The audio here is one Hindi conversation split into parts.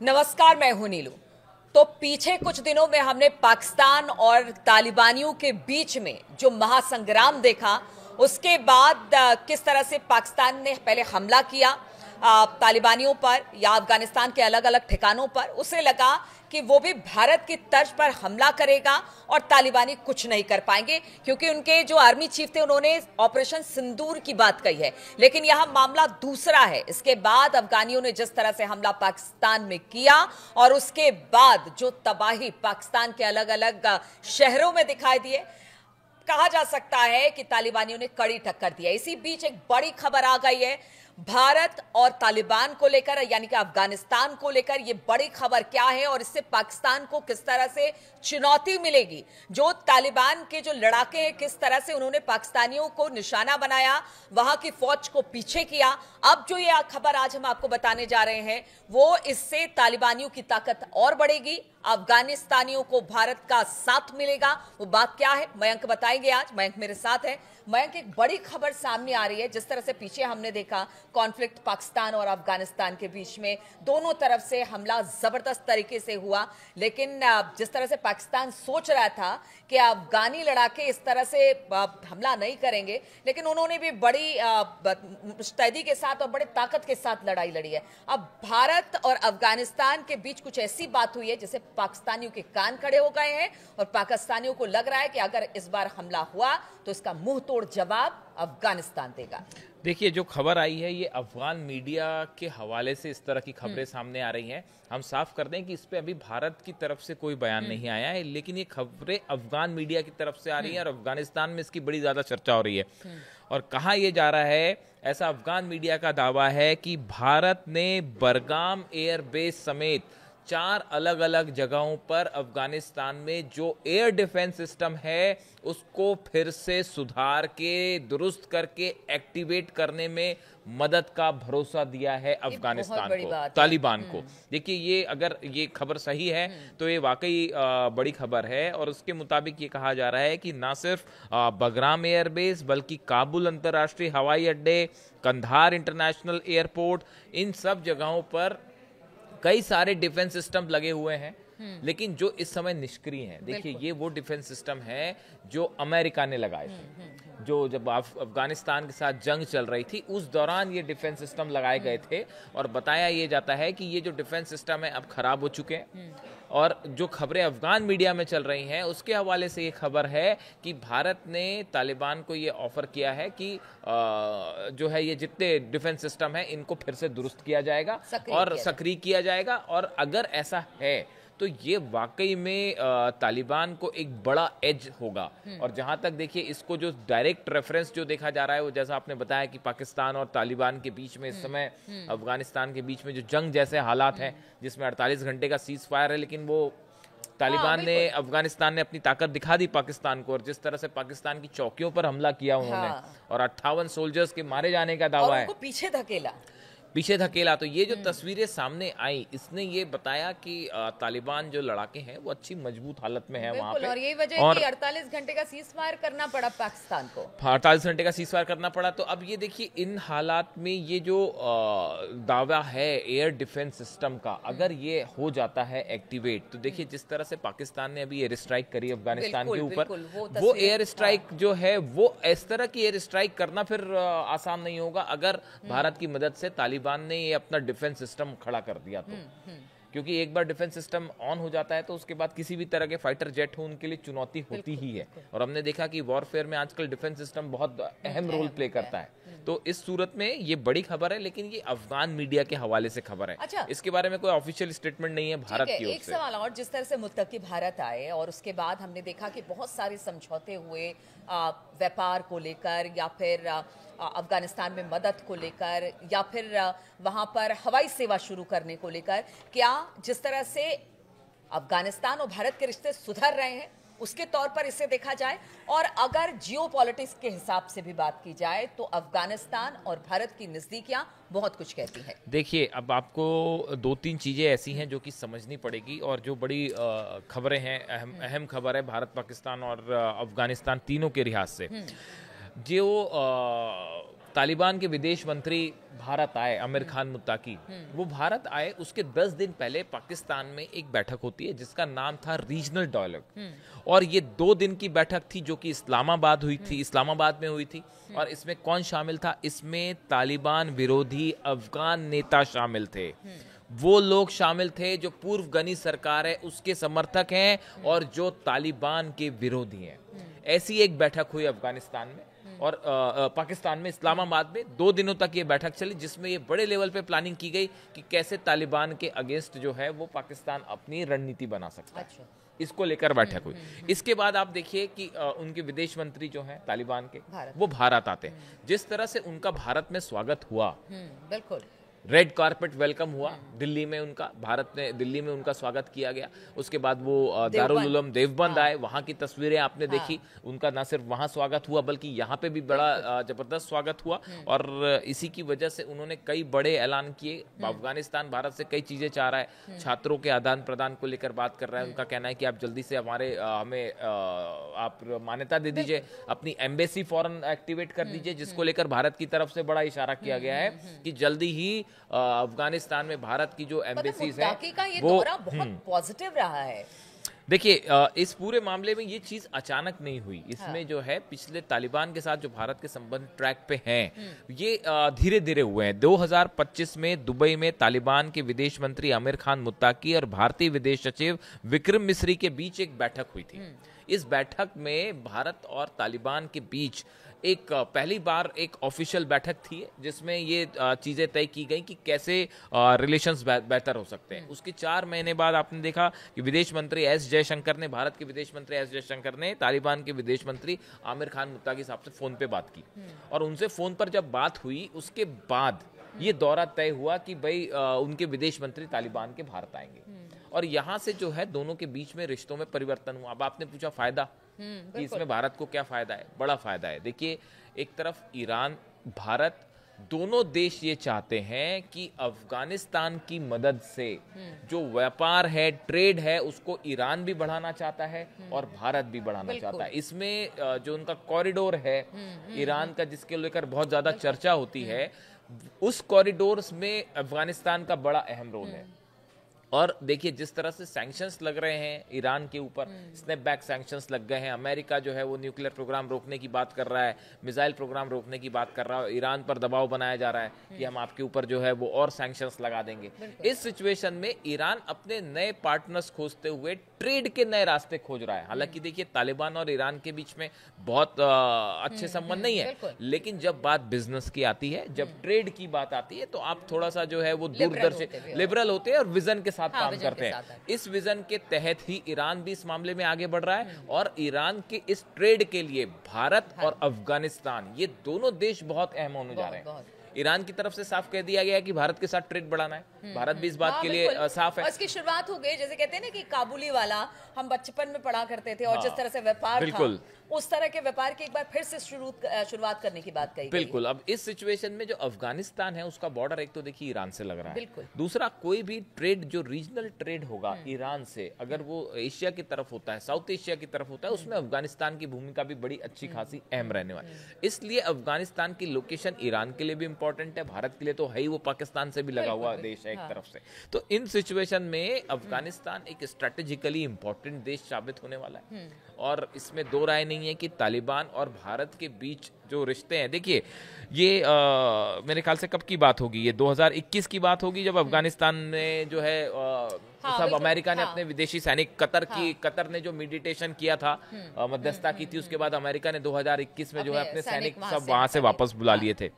नमस्कार, मैं हूं नीलू। तो पीछे कुछ दिनों में हमने पाकिस्तान और तालिबानियों के बीच में जो महासंग्राम देखा, उसके बाद किस तरह से पाकिस्तान ने पहले हमला किया तालिबानियों पर या अफगानिस्तान के अलग अलग ठिकानों पर। उसे लगा कि वो भी भारत की तर्ज पर हमला करेगा और तालिबानी कुछ नहीं कर पाएंगे, क्योंकि उनके जो आर्मी चीफ थे उन्होंने ऑपरेशन सिंदूर की बात कही है। लेकिन यहां मामला दूसरा है। इसके बाद अफगानियों ने जिस तरह से हमला पाकिस्तान में किया और उसके बाद जो तबाही पाकिस्तान के अलग अलग शहरों में दिखाई दिए, कहा जा सकता है कि तालिबानियों ने कड़ी टक्कर दी है। इसी बीच एक बड़ी खबर आ गई है भारत और तालिबान को लेकर, यानी कि अफगानिस्तान को लेकर। यह बड़ी खबर क्या है और इससे पाकिस्तान को किस तरह से चुनौती मिलेगी? जो तालिबान के जो लड़ाके हैं, किस तरह से उन्होंने पाकिस्तानियों को निशाना बनाया, वहां की फौज को पीछे किया। अब जो ये खबर आज हम आपको बताने जा रहे हैं, वो इससे तालिबानियों की ताकत और बढ़ेगी, अफगानिस्तानियों को भारत का साथ मिलेगा। वो बात क्या है, मयंक बताएंगे आज। मयंक मेरे साथ है। मयंक, एक बड़ी खबर सामने आ रही है। जिस तरह से पीछे हमने देखा कॉन्फ्लिक्ट पाकिस्तान और अफगानिस्तान के बीच में, दोनों तरफ से हमला जबरदस्त तरीके से हुआ। लेकिन जिस तरह से पाकिस्तान सोच रहा था कि अफगानी लड़ाके इस तरह से हमला नहीं करेंगे, लेकिन उन्होंने भी बड़ी मुस्तैदी के साथ और बड़े ताकत के साथ लड़ाई लड़ी है। अब भारत और अफगानिस्तान के बीच कुछ ऐसी बात हुई है जिससे पाकिस्तानियों के कान खड़े हो गए हैं और पाकिस्तानियों को लग रहा है कि अगर इस बार हमला हुआ तो इसका मुंह तोड़ जवाब अफगानिस्तान देगा। देखिए, जो खबर आई है ये अफगान मीडिया के हवाले से इस तरह की खबरें सामने आ रही हैं। हम साफ कर दें कि इस पे अभी भारत की तरफ से कोई बयान नहीं आया है, लेकिन ये खबरें अफगान मीडिया की तरफ से आ रही हैं और अफगानिस्तान में इसकी बड़ी ज्यादा चर्चा हो रही है। और कहा यह जा रहा है, ऐसा अफगान मीडिया का दावा है कि भारत ने बरगाम एयरबेस समेत 4 अलग अलग जगहों पर अफगानिस्तान में जो एयर डिफेंस सिस्टम है उसको फिर से सुधार के, दुरुस्त करके एक्टिवेट करने में मदद का भरोसा दिया है अफगानिस्तान को, तालिबान को। देखिए, ये अगर ये खबर सही है तो ये वाकई बड़ी खबर है। और उसके मुताबिक ये कहा जा रहा है कि ना सिर्फ बगराम एयरबेस बल्कि काबुल अंतर्राष्ट्रीय हवाई अड्डे, कंधार इंटरनेशनल एयरपोर्ट, इन सब जगहों पर कई सारे डिफेंस सिस्टम लगे हुए हैं, लेकिन जो इस समय निष्क्रिय हैं। देखिए, ये वो डिफेंस सिस्टम है जो अमेरिका ने लगाए थे। जो जब अफगानिस्तान के साथ जंग चल रही थी उस दौरान ये डिफेंस सिस्टम लगाए गए थे। और बताया ये जाता है कि ये जो डिफेंस सिस्टम है अब खराब हो चुके हैं। और जो खबरें अफगान मीडिया में चल रही हैं उसके हवाले से ये खबर है कि भारत ने तालिबान को ये ऑफर किया है कि जो है ये जितने डिफेंस सिस्टम है इनको फिर से दुरुस्त किया जाएगा और सक्रिय किया जाएगा। और अगर ऐसा है तो ये वाकई में तालिबान को एक बड़ा एज होगा। और जहां तक देखिए, इसको जो डायरेक्ट रेफरेंस जो देखा जा रहा है वो जैसा आपने बताया कि पाकिस्तान और तालिबान के बीच में इस समय अफगानिस्तान के बीच में जो जंग जैसे हालात हैं, जिसमें 48 घंटे का सीज फायर है, लेकिन वो तालिबान ने, अफगानिस्तान ने अपनी ताकत दिखा दी पाकिस्तान को। और जिस तरह से पाकिस्तान की चौकियों पर हमला किया उन्होंने और 58 सोल्जर्स के मारे जाने का दावा है, पीछे धकेला। तो ये जो तस्वीरें सामने आई, इसने ये बताया कि तालिबान जो लड़ाके हैं वो अच्छी मजबूत हालत में है वहां पे। और यही वजह है कि 48 घंटे का सीज फायर करना पड़ा पाकिस्तान को। 48 घंटे का सीज फायर करना पड़ा। तो अब ये देखिए, इन हालात में ये जो दावा है एयर डिफेंस सिस्टम का, अगर ये हो जाता है एक्टिवेट, तो देखिए जिस तरह से पाकिस्तान ने अभी एयर स्ट्राइक करी अफगानिस्तान के ऊपर, वो एयर स्ट्राइक जो है वो इस तरह की एयर स्ट्राइक करना फिर आसान नहीं होगा अगर भारत की मदद से तालिबान ने ये अपना डिफेंस सिस्टम खड़ा कर दिया तो। क्योंकि एक बार डिफेंस सिस्टम ऑन हो जाता है तो उसके बाद किसी भी तरह के फाइटर जेट हो उनके लिए चुनौती होती ही है। और हमने देखा कि वॉरफेयर में आजकल डिफेंस सिस्टम बहुत अहम रोल प्ले करता है। तो इस सूरत में ये बड़ी खबर है, लेकिन ये अफगान मीडिया के हवाले से खबर है। अच्छा, इसके बारे में कोई ऑफिशियल स्टेटमेंट नहीं है भारत की ओर से। एक सवाल और, जिस तरह से मुत्तकी भारत आए और उसके बाद हमने देखा कि बहुत सारे समझौते हुए व्यापार को लेकर, या फिर अफगानिस्तान में मदद को लेकर, या फिर वहां पर हवाई सेवा शुरू करने को लेकर, क्या जिस तरह से अफगानिस्तान और भारत के रिश्ते सुधर रहे हैं उसके तौर पर इसे देखा जाए, और अगर जियो पॉलिटिक्स के हिसाब से भी बात की जाए तो अफगानिस्तान और भारत की नजदीकियां बहुत कुछ कहती है। देखिए, अब आपको 2-3 चीजें ऐसी हैं जो कि समझनी पड़ेगी और जो बड़ी खबरें हैं, अहम खबर है भारत, पाकिस्तान और अफगानिस्तान तीनों के लिहाज से। जो तालिबान के विदेश मंत्री भारत आए, आमिर खान मुत्ताकी, वो भारत आए उसके 10 दिन पहले पाकिस्तान में एक बैठक होती है जिसका नाम था रीजनल डायलॉग। और ये 2 दिन की बैठक थी जो कि इस्लामाबाद में हुई थी। और इसमें कौन शामिल था? इसमें तालिबान विरोधी अफगान नेता शामिल थे। वो लोग शामिल थे जो पूर्व गनी सरकार है उसके समर्थक हैं और जो तालिबान के विरोधी हैं। ऐसी एक बैठक हुई अफगानिस्तान में और पाकिस्तान में, इस्लामाबाद में 2 दिनों तक ये बैठक चली, जिसमें ये बड़े लेवल पे प्लानिंग की गई कि कैसे तालिबान के अगेंस्ट जो है वो पाकिस्तान अपनी रणनीति बना सकता है। अच्छा। इसको लेकर बैठक हुई। इसके बाद आप देखिए कि उनके विदेश मंत्री जो हैं तालिबान के, वो भारत आते हैं। जिस तरह से उनका भारत में स्वागत हुआ, बिल्कुल रेड कारपेट वेलकम हुआ दिल्ली में उनका, दिल्ली में उनका स्वागत किया गया। उसके बाद वो दारुल उलूम देवबंद आए, वहां की तस्वीरें आपने देखी। उनका ना सिर्फ वहां स्वागत हुआ बल्कि यहाँ पे भी बड़ा जबरदस्त स्वागत हुआ। और इसी की वजह से उन्होंने कई बड़े ऐलान किए। अफगानिस्तान भारत से कई चीजें चाह रहा है, छात्रों के आदान प्रदान को लेकर बात कर रहा है। उनका कहना है कि आप जल्दी से हमें आप मान्यता दे दीजिए, अपनी एम्बेसी फॉरेन एक्टिवेट कर दीजिए, जिसको लेकर भारत की तरफ से बड़ा इशारा किया गया है कि जल्दी ही अफगानिस्तान में भारत की जो एम्बेसीज है वो बहुत पॉजिटिव रहा है। देखिए इस पूरे मामले में ये चीज अचानक नहीं हुई। इसमें जो है पिछले तालिबान के साथ जो भारत के संबंध ट्रैक पे हैं, ये धीरे धीरे हुए हैं। 2025 में दुबई में तालिबान के विदेश मंत्री आमिर खान मुत्ताकी और भारतीय विदेश सचिव विक्रम मिस्री के बीच एक बैठक हुई थी। इस बैठक में भारत और तालिबान के बीच एक पहली बार एक ऑफिशियल बैठक थी जिसमें ये चीजें तय की गई कि कैसे रिलेशंस बेहतर हो सकते हैं। उसके 4 महीने बाद आपने देखा कि विदेश मंत्री एस जयशंकर ने, भारत के विदेश मंत्री एस जयशंकर ने तालिबान के विदेश मंत्री आमिर खान मुत्ताकी साहब से फोन पे बात की। और उनसे फोन पर जब बात हुई उसके बाद ये दौरा तय हुआ कि भाई उनके विदेश मंत्री तालिबान के भारत आएंगे। और यहाँ से जो है दोनों के बीच में रिश्तों में परिवर्तन हुआ। अब आपने पूछा फायदा कि इसमें भारत को क्या फायदा है? बड़ा फायदा है। देखिए, एक तरफ ईरान, भारत दोनों देश ये चाहते हैं कि अफगानिस्तान की मदद से जो व्यापार है, ट्रेड है, उसको ईरान भी बढ़ाना चाहता है और भारत भी बढ़ाना चाहता है। इसमें जो उनका कॉरिडोर है ईरान का, जिसके लेकर बहुत ज्यादा चर्चा होती है, उस कॉरिडोर में अफगानिस्तान का बड़ा अहम रोल है। और देखिए जिस तरह से सैंक्शंस लग रहे हैं ईरान के ऊपर, स्नैप बैक सैंक्शंस लग गए हैं। अमेरिका जो है वो न्यूक्लियर प्रोग्राम रोकने की बात कर रहा है, मिसाइल प्रोग्राम रोकने की बात कर रहा है। ईरान पर दबाव बनाया जा रहा है कि हम आपके ऊपर जो है वो और सैंक्शंस लगा देंगे। इस सिचुएशन में ईरान अपने नए पार्टनर्स खोजते हुए ट्रेड के नए रास्ते खोज रहा है। हालांकि देखिए तालिबान और ईरान के बीच में बहुत अच्छे संबंध नहीं है, लेकिन जब बात बिजनेस की आती है, जब ट्रेड की बात आती है, तो आप थोड़ा सा जो है वो दूरदर्शी लिबरल होते हैं और विजन के साथ काम करते हैं। इस विजन के तहत ही ईरान भी इस मामले में आगे बढ़ रहा है। और ईरान के इस ट्रेड के लिए भारत और अफगानिस्तान, ये दोनों देश बहुत अहम होने जा रहे हैं। ईरान की तरफ से साफ कह दिया गया है कि भारत के साथ ट्रेड बढ़ाना है। भारत भी इस बात के लिए साफ है। उसकी शुरुआत हो गई, जैसे कहते हैं ना कि काबुली वाला हम बचपन में पढ़ा करते थे और जिस तरह से व्यापार था, उस तरह के व्यापार की एक बार फिर से शुरुआत करने की बात कही। बिल्कुल। अब इस सिचुएशन में जो अफगानिस्तान है उसका बॉर्डर एक तो देखिए ईरान से लग रहा है, दूसरा कोई भी ट्रेड जो रीजनल ट्रेड होगा ईरान से, अगर वो एशिया की तरफ होता है, साउथ एशिया की तरफ होता है, उसमें अफगानिस्तान की भूमिका भी बड़ी अच्छी खासी अहम रहने वाली है। इसलिए अफगानिस्तान की लोकेशन ईरान के लिए भी इंपॉर्टेंट है, भारत के लिए तो है ही, वो पाकिस्तान से भी लगा हुआ देश है एक तरफ से। तो इन सिचुएशन में अफगानिस्तान एक स्ट्रेटेजिकली इंपॉर्टेंट देश साबित होने वाला है। और इसमें दो राय नहीं है कि तालिबान और भारत के बीच जो रिश्ते हैं, देखिए ये मेरे ख्याल से कब की बात होगी, ये 2021 की बात होगी जब अफगानिस्तान में जो है सब अमेरिका ने अपने विदेशी सैनिक, कतर ने जो मेडिटेशन किया था, मध्यस्थता की थी, उसके बाद अमेरिका ने 2021 में जो है अपने सैनिक सब वहां से वापस बुला लिए थे।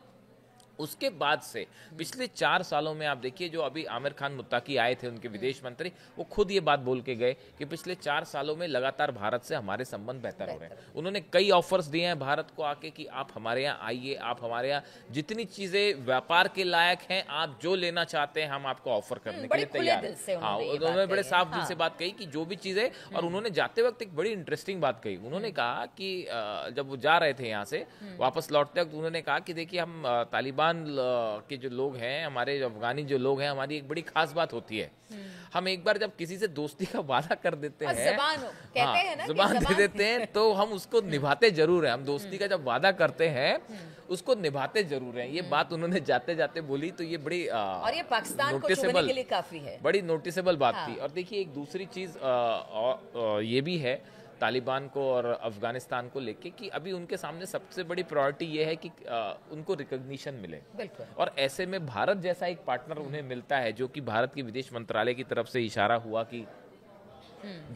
उसके बाद से पिछले 4 सालों में आप देखिए, जो अभी आमिर खान मुत्ताकी आए थे उनके विदेश मंत्री, वो खुद ये बात बोल के गए कि पिछले 4 सालों में लगातार भारत से हमारे संबंध बेहतर हो रहे हैं। उन्होंने कई ऑफर्स दिए हैं भारत को आके कि आप हमारे यहाँ आइए, आप हमारे यहाँ जितनी चीजें व्यापार के लायक हैं, आप जो लेना चाहते हैं हम आपको ऑफर करने के लिए तैयार हैं। हाँ, उन्होंने बड़े साफ दिल से बात कही कि जो भी चीजें, और उन्होंने जाते वक्त एक बड़ी इंटरेस्टिंग बात कही। उन्होंने कहा कि जब वो जा रहे थे यहाँ से वापस लौटते वक्त, उन्होंने कहा कि देखिए हम तालिबान के जो लोग हैं, हमारे अफगानी जो लोग हैं, हमारी एक बड़ी खास बात होती है, हम एक बार जब किसी से दोस्ती का वादा कर देते और हैं, कहते हैं ना कि जुबान दे देते हैं, तो हम उसको निभाते जरूर हैं। हम दोस्ती का जब वादा करते हैं उसको निभाते जरूर हैं। ये बात उन्होंने जाते जाते बोली, तो ये बड़ी और ये पाकिस्तान को चुभने के लिए काफी है, बड़ी नोटिसेबल बात थी। और देखिए एक दूसरी चीज ये भी है तालिबान को और अफगानिस्तान को लेके कि अभी उनके सामने सबसे बड़ी प्रायोरिटी ये है कि उनको रिकॉग्निशन मिले। बिल्कुल। और ऐसे में भारत जैसा एक पार्टनर उन्हें मिलता है, जो कि भारत के विदेश मंत्रालय की तरफ से इशारा हुआ कि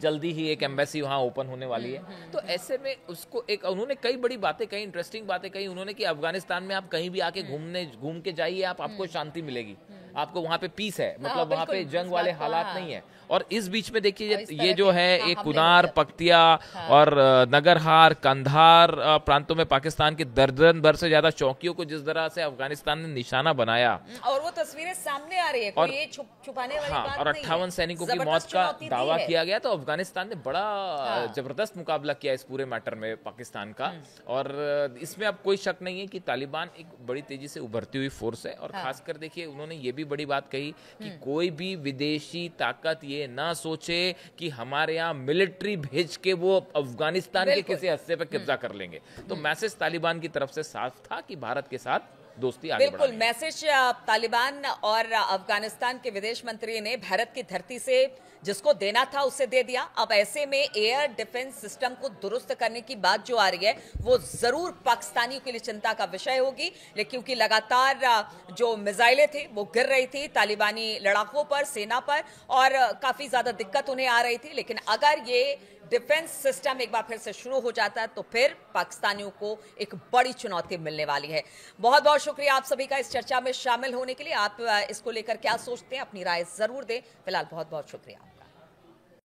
जल्दी ही एक एम्बेसी वहां ओपन होने वाली है। तो ऐसे में उसको एक उन्होंने कई बड़ी बातें कही, इंटरेस्टिंग बातें कही उन्होंने कि अफगानिस्तान में आप कहीं भी आके घूम के जाइए, आपको शांति मिलेगी, आपको वहां पे पीस है, मतलब वहां पे जंग वाले हालात नहीं है। और इस बीच में देखिए ये जो है एक कुनार, पख्तिया और नगरहार, कंधार प्रांतों में पाकिस्तान के दर्जन भर से ज्यादा चौकियों को जिस तरह से अफगानिस्तान ने निशाना बनाया, और वो तस्वीरें सामने आ रही है, कोई ये छुपाने वाली बात और 58 सैनिकों की मौत का दावा किया गया। तो अफगानिस्तान ने बड़ा जबरदस्त मुकाबला किया इस पूरे मैटर में पाकिस्तान का। और इसमें अब कोई शक नहीं है कि तालिबान एक बड़ी तेजी से उभरती हुई फोर्स है। और खासकर देखिए उन्होंने ये भी बड़ी बात कही कि कोई भी विदेशी ताकत ये ना सोचे कि हमारे यहाँ मिलिट्री भेज के वो अफगानिस्तान के किसी हिस्से पर कब्जा कर लेंगे। तो मैसेज तालिबान की तरफ से साफ था कि भारत के साथ दोस्ती आगे बढ़ानी। बिल्कुल, मैसेज तालिबान और अफगानिस्तान के विदेश मंत्री ने भारत की धरती से जिसको देना था उसे दे दिया। अब ऐसे में एयर डिफेंस सिस्टम को दुरुस्त करने की बात जो आ रही है वो जरूर पाकिस्तानियों के लिए चिंता का विषय होगी, लेकिन क्योंकि लगातार जो मिसाइलें थी वो गिर रही थी तालिबानी लड़ाकों पर, सेना पर, और काफी ज्यादा दिक्कत उन्हें आ रही थी। लेकिन अगर ये डिफेंस सिस्टम एक बार फिर से शुरू हो जाता है तो फिर पाकिस्तानियों को एक बड़ी चुनौती मिलने वाली है। बहुत बहुत शुक्रिया आप सभी का इस चर्चा में शामिल होने के लिए। आप इसको लेकर क्या सोचते हैं, अपनी राय जरूर दें। फिलहाल बहुत बहुत शुक्रिया।